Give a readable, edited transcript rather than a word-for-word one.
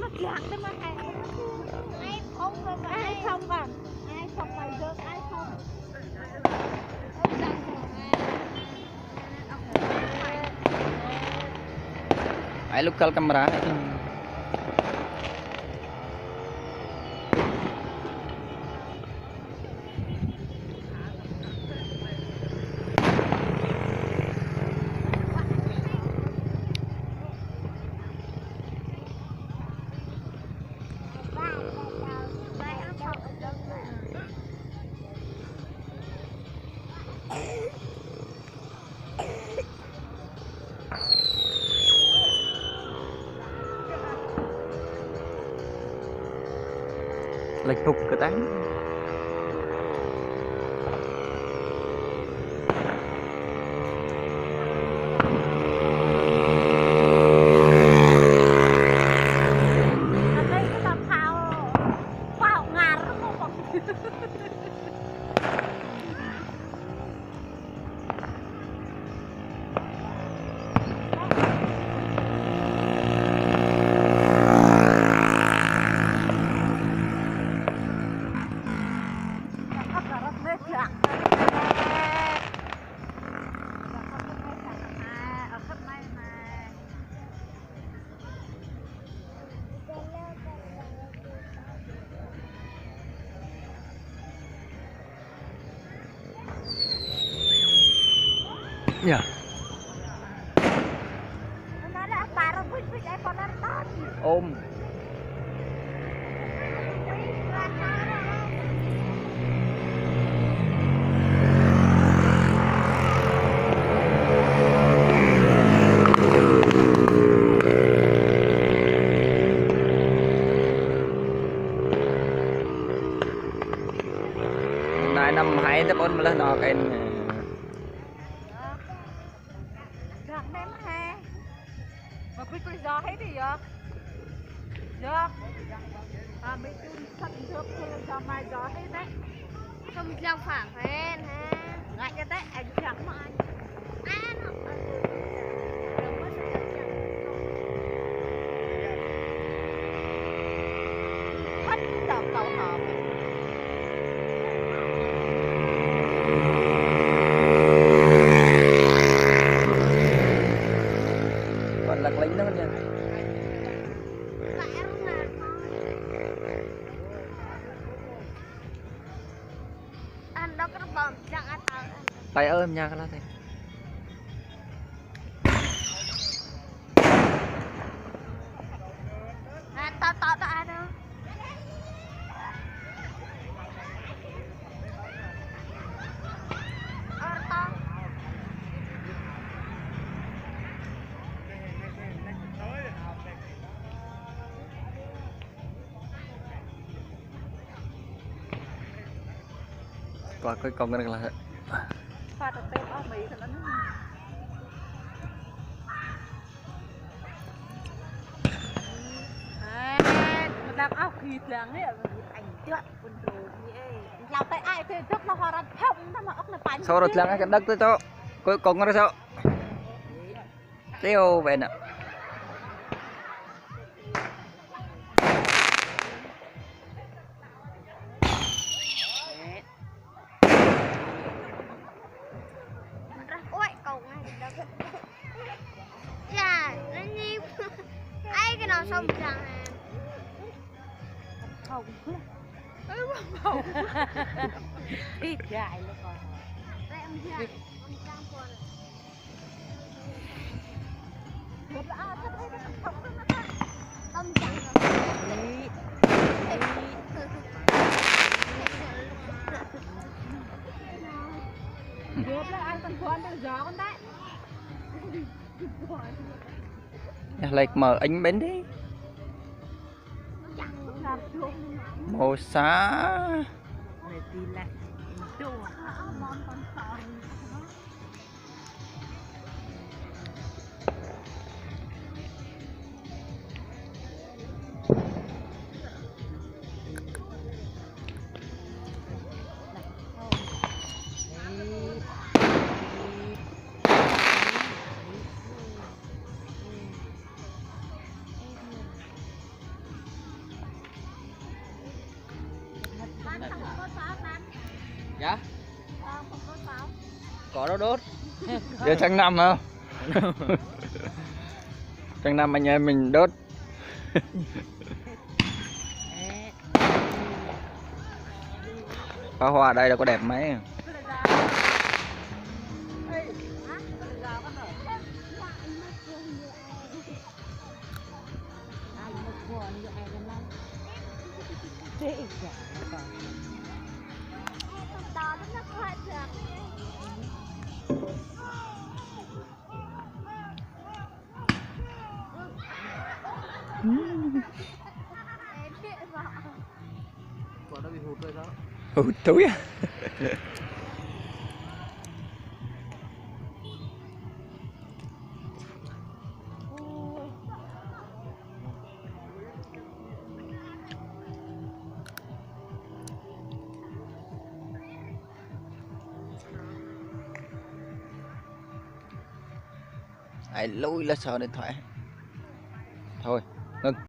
nó lạc đấy mà ai không mà ai không bằng ai không bài dơ ai không ai lúc camera lệch phục cái tán dạ ôm nay năm hai tới bốn lên nó cái tôi gió hết thì gió gió à mấy chú sắp trước tôi gió mai gió hết đấy không làm phản phèn ha ngại cái đấy anh chẳng mà anh hết đầu cầu hòm còn lạc lính đó nha anh đâu có bom chẳng ăn tay ôm nha cái đó thì tao ai đâu qua cái con cái là pha tập tên ở Mỹ thì nó mình đang áo khịt láng ấy ảnh tuyệt quần đồ như ấy làm tay ai thì trước nó hoa ra thông nó mà ốc là bánh sau rồi lăng cái đất tới cho cuối cùng nó sao tiêu về nè ôi cầu ngay dạ nó như ai cái nào xong chẳng không không ít dài luôn còn một là thật đấy không tâm chẳng được là anh còn con đang gió con đấy lệch mở ánh bến đi màu xá để tìm lại đồ món con sò Dạ. Không có pháo. Có đâu đốt. Giờ tháng 5 không? Tháng 5 anh em mình đốt. Pháo hoa đây đâu có đẹp mấy. Đó nó khoai được. Quả nó bị hụt rồi sao? Hụt túi à? Ai lui là sợ điện thoại. Thôi, ngưng.